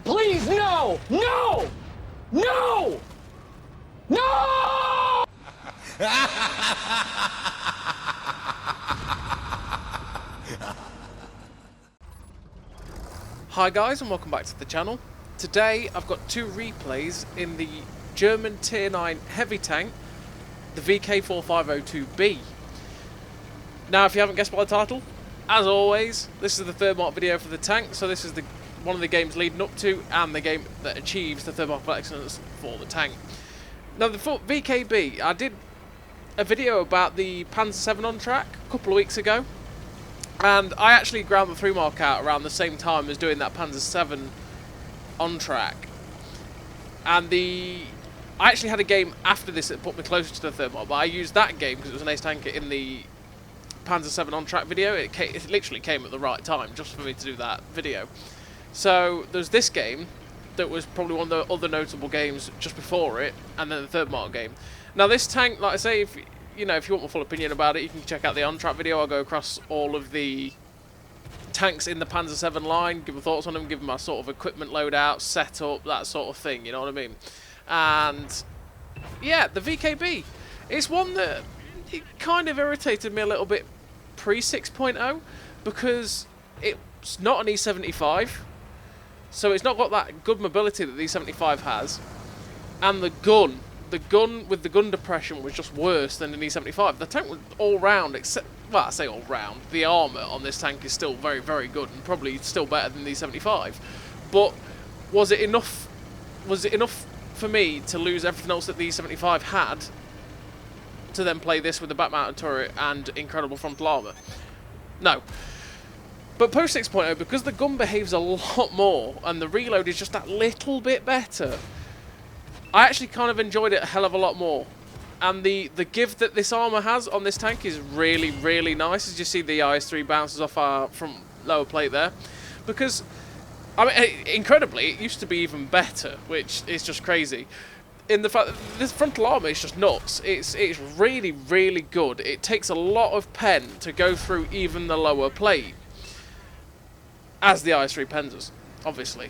God, please, no! No! No! No! Hi guys and welcome back to the channel. Today I've got two replays in the German Tier 9 heavy tank, the VK4502B. Now if you haven't guessed by the title, as always, this is the third mark video for the tank, so this is one of the games leading up to and the game that achieves the third mark of excellence for the tank. Now the VKB, I did a video about the Panzer 7 on track a couple of weeks ago. And I actually ground the 3 mark out around the same time as doing that Panzer 7 on track. And I actually had a game after this that put me closer to the 3rd mark, but I used that game because it was an ace tanker in the Panzer 7 on track video. It literally came at the right time just for me to do that video. So there's this game that was probably one of the other notable games just before it, and then the 3rd mark game. Now this tank, like I say, if you want my full opinion about it, you can check out the on-track video. I'll go across all of the tanks in the Panzer 7 line, give my thoughts on them, give my sort of equipment loadout, setup, that sort of thing, you know what I mean? And, yeah, the VKB. It's one that it kind of irritated me a little bit pre-6.0, because it's not an E75, so it's not got that good mobility that the E75 has, and the gun with the gun depression was just worse than an E75. The tank was all round, except, well, I say all round, the armour on this tank is still very, very good and probably still better than the E75. But was it enough for me to lose everything else that the E75 had to then play this with the back-mounted turret and incredible frontal armour? No. But post 6.0, because the gun behaves a lot more and the reload is just that little bit better, I actually kind of enjoyed it a hell of a lot more. And the give that this armour has on this tank is really, really nice. As you see, the IS-3 bounces off our front lower plate there. Because, I mean, incredibly, it used to be even better, which is just crazy. In the fact that this frontal armour is just nuts. It's really, really good. It takes a lot of pen to go through even the lower plate, as the IS-3 Panzers, obviously.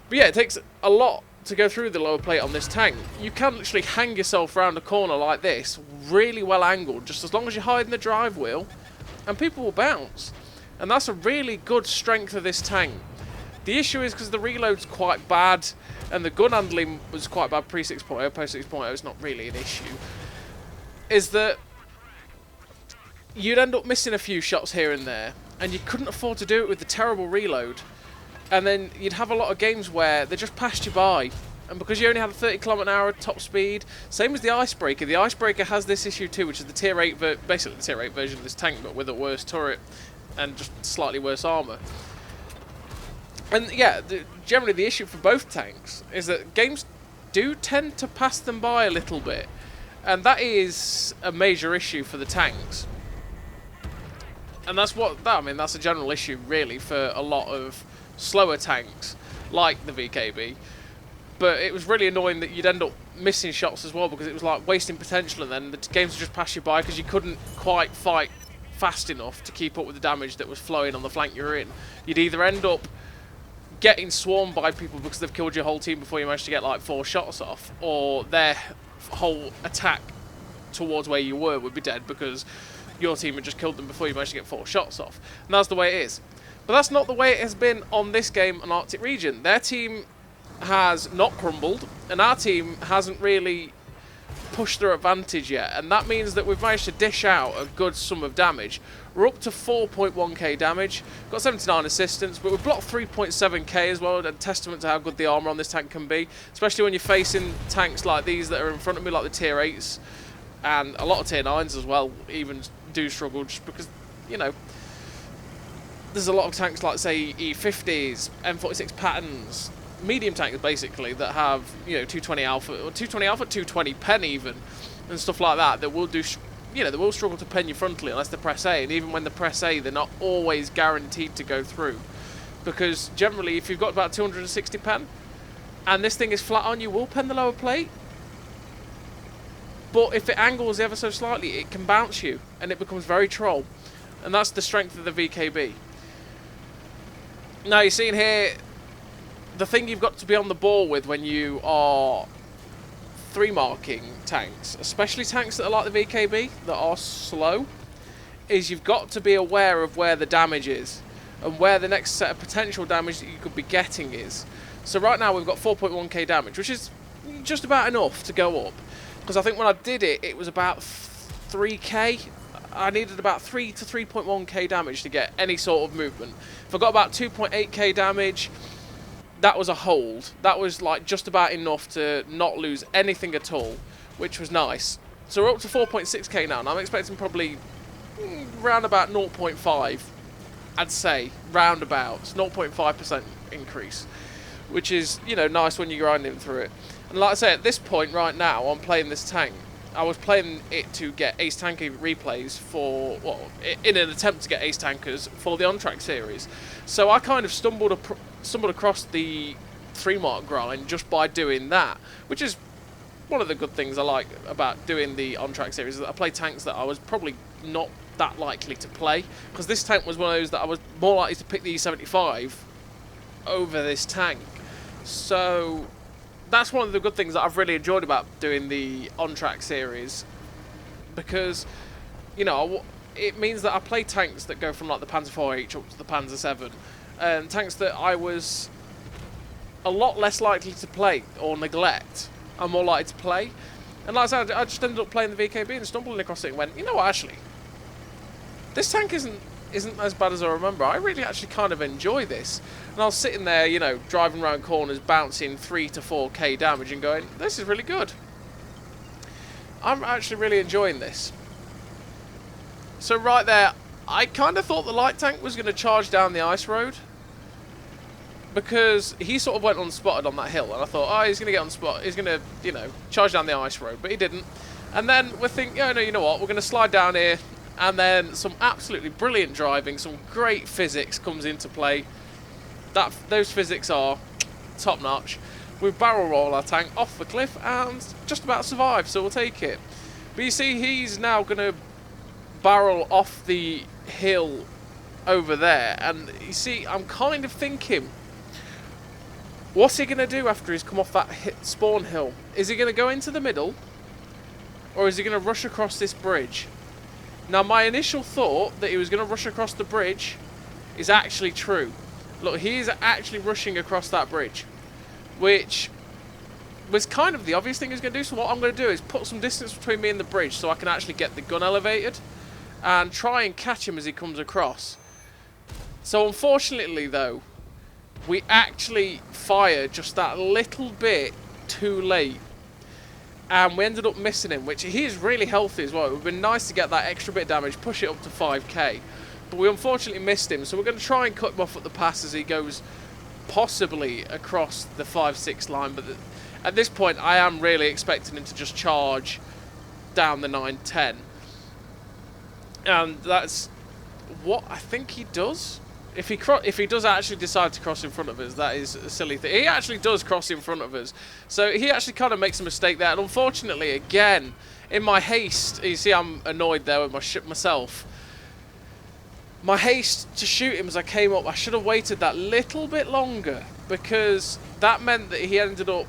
But yeah, it takes a lot to go through the lower plate on this tank. You can literally hang yourself around a corner like this, really well angled, just as long as you're hiding the drive wheel, and people will bounce. And that's a really good strength of this tank. The issue is because the reload's quite bad, and the gun handling was quite bad pre-6.0, post-6.0 it's not really an issue, is that you'd end up missing a few shots here and there, and you couldn't afford to do it with the terrible reload. And then you'd have a lot of games where they just passed you by. And because you only have a 30 km/h top speed, same as the Icebreaker. The Icebreaker has this issue too, which is the Tier 8, basically the Tier 8 version of this tank, but with a worse turret and just slightly worse armour. And yeah, generally the issue for both tanks is that games do tend to pass them by a little bit. And that is a major issue for the tanks. And that's a general issue really for a lot of slower tanks like the VKB, but it was really annoying that you'd end up missing shots as well, because it was like wasting potential, and then the games would just pass you by because you couldn't quite fight fast enough to keep up with the damage that was flowing on the flank you were in. You'd either end up getting swarmed by people because they've killed your whole team before you managed to get like 4 shots off, or their whole attack towards where you were would be dead because your team had just killed them before you managed to get 4 shots off. And that's the way it is. But that's not the way it has been on this game on Arctic Region. Their team has not crumbled, and our team hasn't really pushed their advantage yet. And that means that we've managed to dish out a good sum of damage. We're up to 4.1k damage, got 79 assistance, but we've blocked 3.7k as well, a testament to how good the armour on this tank can be, especially when you're facing tanks like these that are in front of me, like the Tier 8s, and a lot of Tier 9s as well, even do struggle just because, you know, there's a lot of tanks like, say, E50s, M46 Patterns, medium tanks basically, that have, you know, 220 Alpha, or 220 Alpha, 220 pen even, and stuff like that, that will do, you know, they will struggle to pen you frontally unless they press A, and even when they press A, they're not always guaranteed to go through. Because generally, if you've got about 260 pen, and this thing is flat on, you will pen the lower plate. But if it angles ever so slightly, it can bounce you, and it becomes very troll. And that's the strength of the VKB. Now, you're seeing here the thing you've got to be on the ball with when you are 3-marking tanks, especially tanks that are like the VKB, that are slow, is you've got to be aware of where the damage is and where the next set of potential damage that you could be getting is. So right now we've got 4.1k damage, which is just about enough to go up. Because I think when I did it, it was about 3k. I needed about 3 to 3.1k damage to get any sort of movement. If I got about 2.8k damage, that was a hold. That was like just about enough to not lose anything at all, which was nice. So we're up to 4.6k now, and I'm expecting probably round about 0.5, I'd say, roundabouts, 0.5% increase, which is, you know, nice when you're grinding through it. And like I say, at this point right now, I'm playing this tank. I was playing it to get Ace Tanker replays for, well, in an attempt to get Ace Tankers for the on-track series. So I kind of stumbled across the 3-mark grind just by doing that, which is one of the good things I like about doing the on-track series, is that I play tanks that I was probably not that likely to play, because this tank was one of those that I was more likely to pick the E75 over this tank. So that's one of the good things that I've really enjoyed about doing the on-track series, because, you know, it means that I play tanks that go from like the Panzer 4H up to the Panzer 7, and tanks that I was a lot less likely to play or neglect, I'm more likely to play. And like I said, I just ended up playing the VKB and stumbling across it and went, you know what, actually, this tank isn't as bad as I remember. I really actually kind of enjoy this. And I was sitting there, you know, driving around corners, bouncing 3 to 4k damage and going, this is really good. I'm actually really enjoying this. So right there, I kind of thought the light tank was going to charge down the ice road, because he sort of went unspotted on that hill, and I thought, oh, he's going to get unspotted, he's going to, you know, charge down the ice road, but he didn't. And then we're thinking, oh no, you know what, we're going to slide down here, and then some absolutely brilliant driving, some great physics comes into play. Those physics are top notch. We barrel roll our tank off the cliff and just about survive, so we'll take it. But you see, he's now going to barrel off the hill over there, and you see, I'm kind of thinking, what's he going to do after he's come off that spawn hill? Is he going to go into the middle, or is he going to rush across this bridge? Now, my initial thought that he was going to rush across the bridge is actually true. Look, he is actually rushing across that bridge, which was kind of the obvious thing he was going to do. So what I'm going to do is put some distance between me and the bridge so I can actually get the gun elevated and try and catch him as he comes across. So unfortunately, though, we actually fired just that little bit too late, and we ended up missing him, which he is really healthy as well. It would have been nice to get that extra bit of damage, push it up to 5k, but we unfortunately missed him. So we're going to try and cut him off at the pass as he goes possibly across the 5-6 line, but at this point I am really expecting him to just charge down the 9-10, and that's what I think he does. If he does actually decide to cross in front of us, that is a silly thing. He actually does cross in front of us. So he actually kind of makes a mistake there. And unfortunately, again, in my haste, you see I'm annoyed there with myself. My haste to shoot him as I came up, I should have waited that little bit longer, because that meant that he ended up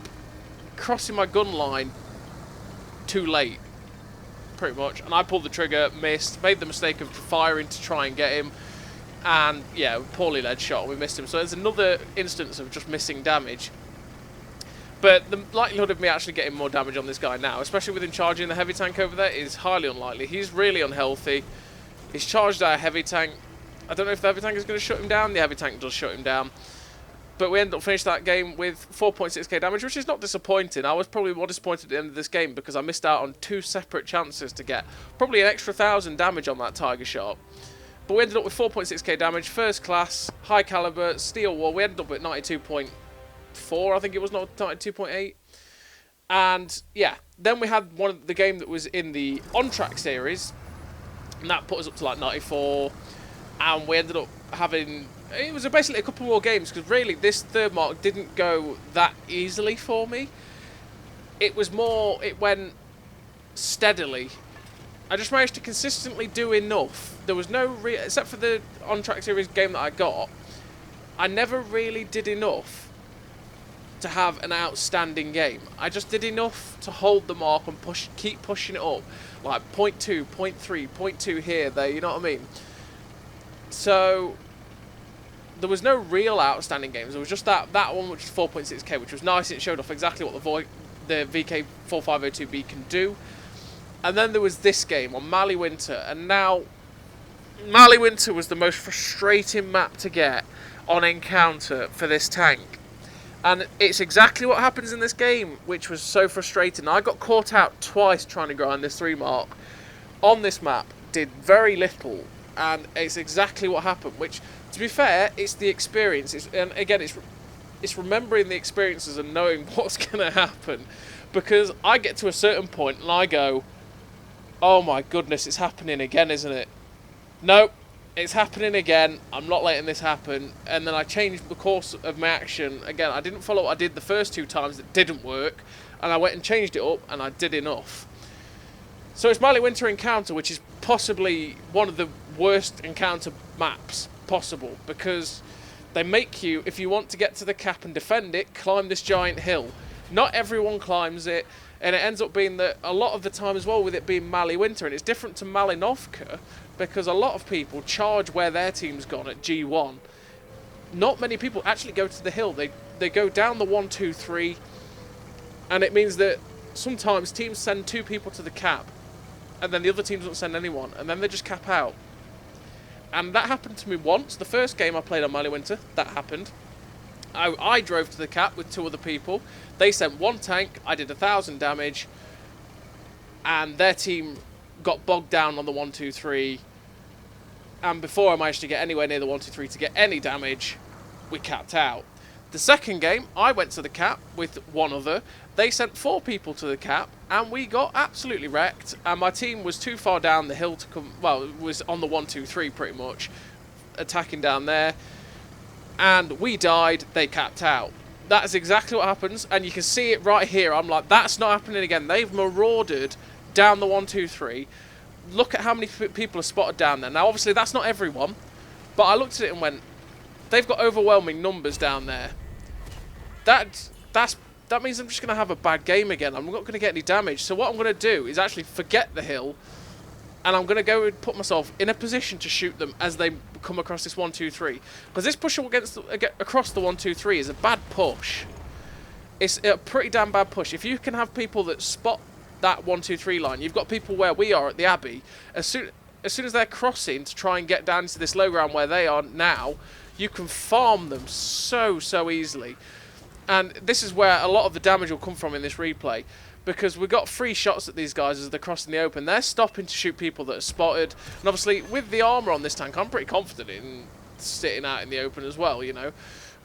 crossing my gun line too late, pretty much. And I pulled the trigger, missed, made the mistake of firing to try and get him. And yeah, poorly led shot, we missed him. So there's another instance of just missing damage. But the likelihood of me actually getting more damage on this guy now, especially with him charging the heavy tank over there, is highly unlikely. He's really unhealthy. He's charged our heavy tank. I don't know if the heavy tank is going to shut him down. The heavy tank does shut him down. But we ended up finishing that game with 4.6k damage, which is not disappointing. I was probably more disappointed at the end of this game because I missed out on 2 separate chances to get probably an extra 1,000 damage on that Tiger shot. But we ended up with 4.6k damage, first class, high caliber, steel wall. We ended up at 92.4, I think it was, not 92.8. And yeah, then we had the game that was in the on-track series, and that put us up to like 94. And we ended up having, it was basically a couple more games, because really this 3rd mark didn't go that easily for me. It was more, it went steadily. I just managed to consistently do enough. There was no except for the on-track series game that I got, I never really did enough to have an outstanding game. I just did enough to hold the mark and keep pushing it up, like 0.2, 0.3, 0.2 here, there. You know what I mean? So there was no real outstanding games. There was just that one, which is 4.6k, which was nice. It showed off exactly what the VK4502B can do. And then there was this game on Mali Winter, and now Mali Winter was the most frustrating map to get on Encounter for this tank. And it's exactly what happens in this game, which was so frustrating. I got caught out twice trying to grind this 3 mark on this map, did very little, and it's exactly what happened, which, to be fair, it's the experience. And again, it's remembering the experiences and knowing what's going to happen. Because I get to a certain point and I go, oh my goodness, it's happening again, isn't it? Nope, it's happening again. I'm not letting this happen. And then I changed the course of my action. Again, I didn't follow what I did the first 2 times that didn't work. And I went and changed it up and I did enough. So it's Mali Winter Encounter, which is possibly one of the worst encounter maps possible. Because they make you, if you want to get to the cap and defend it, climb this giant hill. Not everyone climbs it. And it ends up being that a lot of the time as well, with it being Mali Winter, and it's different to Malinovka because a lot of people charge where their team's gone at G1. Not many people actually go to the hill. They go down the 1, 2, 3, and it means that sometimes teams send 2 people to the cap, and then the other teams don't send anyone, and then they just cap out. And that happened to me once. The first game I played on Mali Winter, that happened. I drove to the cap with 2 other people. They sent 1 tank, I did 1,000 damage, and their team got bogged down on the 1, 2, 3, and before I managed to get anywhere near the 1, 2, 3 to get any damage, we capped out. The second game, I went to the cap with 1 other. They sent 4 people to the cap, and we got absolutely wrecked, and my team was too far down the hill to come, well, it was on the 1, 2, 3 pretty much, attacking down there. And we died, they capped out. That is exactly what happens, and you can see it right here. I'm like, that's not happening again. They've marauded down the 1, 2, 3. Look at how many people are spotted down there. Now, obviously, that's not everyone, but I looked at it and went, they've got overwhelming numbers down there. That means I'm just going to have a bad game again. I'm not going to get any damage. So what I'm going to do is actually forget the hill, and I'm going to go and put myself in a position to shoot them as they come across this 1, 2, 3. Because this push across the 1, 2, 3 is a bad push. It's a pretty damn bad push. If you can have people that spot that 1, 2, 3 line, you've got people where we are at the Abbey. As soon as they're crossing to try and get down into this low ground where they are now, you can farm them so easily. And this is where a lot of the damage will come from in this replay. Because we've got 3 shots at these guys as they're crossing the open. They're stopping to shoot people that are spotted. And obviously, with the armour on this tank, I'm pretty confident in sitting out in the open as well, you know.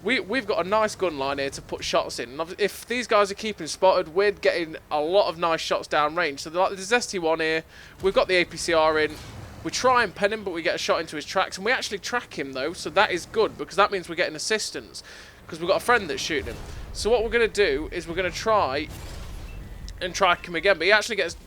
We've got a nice gun line here to put shots in. And if these guys are keeping spotted, we're getting a lot of nice shots down range. So there's ST1 here. We've got the APCR in. We try and pen him, but we get a shot into his tracks. And we actually track him, though. So that is good, because that means we're getting assistance. Because we've got a friend that's shooting him. So what we're going to do is we're going to try and track him again, but he actually gets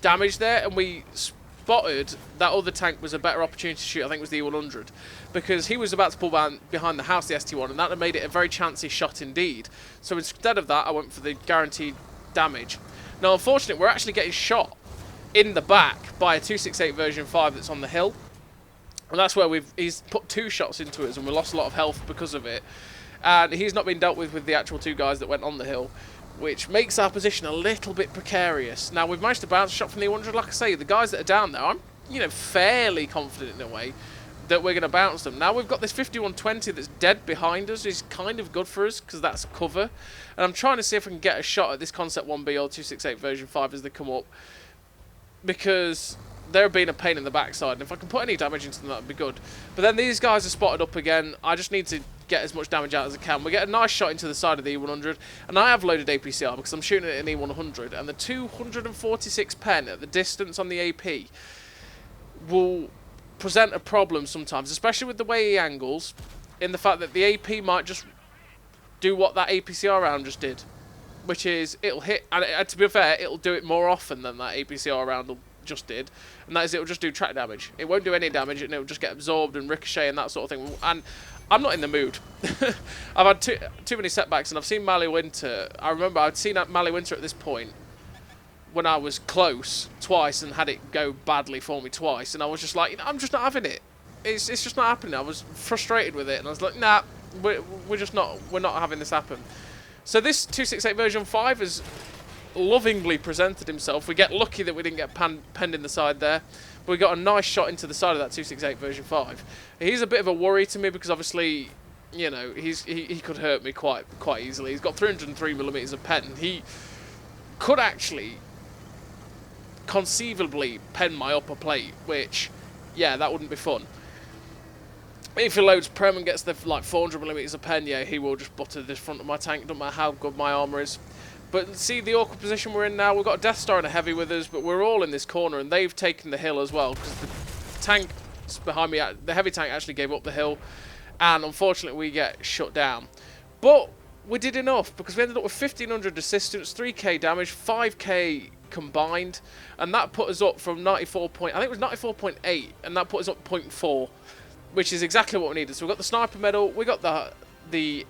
damaged there, and we spotted that other tank was a better opportunity to shoot. I think it was the E100, because he was about to pull behind the house, the ST1, and that made it a very chancy shot indeed. So instead of that, I went for the guaranteed damage. Now, unfortunately, we're actually getting shot in the back by a 268 version 5 that's on the hill, and that's where he's put 2 shots into us, and we lost a lot of health because of it. And he's not been dealt with the actual 2 guys that went on the hill, which makes our position a little bit precarious. Now, we've managed to bounce a shot from the 100. Like I say, the guys that are down there, I'm, fairly confident in a way that we're going to bounce them. Now, we've got this 5120 that's dead behind us. Is kind of good for us because that's cover. And I'm trying to see if I can get a shot at this Concept 1B or 268 version 5 as they come up, because they're being a pain in the backside. And if I can put any damage into them, that would be good. But then these guys are spotted up again. I just need to get as much damage out as I can. We get a nice shot into the side of the E100, and I have loaded APCR because I'm shooting at an E100, and the 246 pen at the distance on the AP will present a problem sometimes, especially with the way he angles, in the fact that the AP might just do what that APCR round just did, which is it'll hit, and to be fair, it'll do it more often than that APCR round will just did, and that is it'll just do track damage. It won't do any damage, and it'll just get absorbed and ricochet and that sort of thing. And I'm not in the mood. I've had too many setbacks, and I've seen Mally Winter. I remember I'd seen Mally Winter at this point when I was close twice and had it go badly for me twice, and I was just like, I'm just not having it. It's just not happening. I was frustrated with it, and I was like, nah, we're not having this happen. So this 268 version 5 has lovingly presented himself. We get lucky that we didn't get penned in the side there, but we got a nice shot into the side of that 268 version 5. He's a bit of a worry to me because obviously, you know, he could hurt me quite easily. He's got 303mm of pen. He could actually conceivably pen my upper plate, which, yeah, that wouldn't be fun. If he loads Prem and gets the like 400mm of pen, yeah, he will just butter the front of my tank, don't matter how good my armour is. But see the awkward position we're in now. We've got a Death Star and a Heavy with us, but we're all in this corner, and they've taken the hill as well, because the tank behind me, the Heavy tank actually gave up the hill, and unfortunately we get shut down. But we did enough, because we ended up with 1500 assistance, 3k damage, 5k combined, and that put us up from 94 point, I think it was 94.8, and that put us up 0.4, which is exactly what we needed. So we got the Sniper Medal, we got the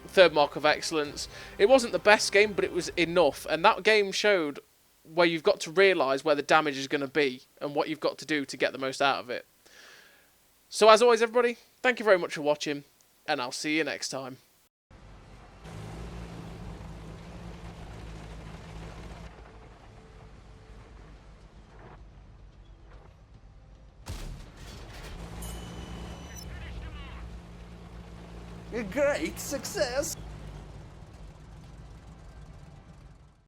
third Mark of Excellence. It wasn't the best game, but it was enough, and that game showed where you've got to realise where the damage is going to be and what you've got to do to get the most out of it. So as always, everybody, thank you very much for watching, and I'll see you next time. A great success!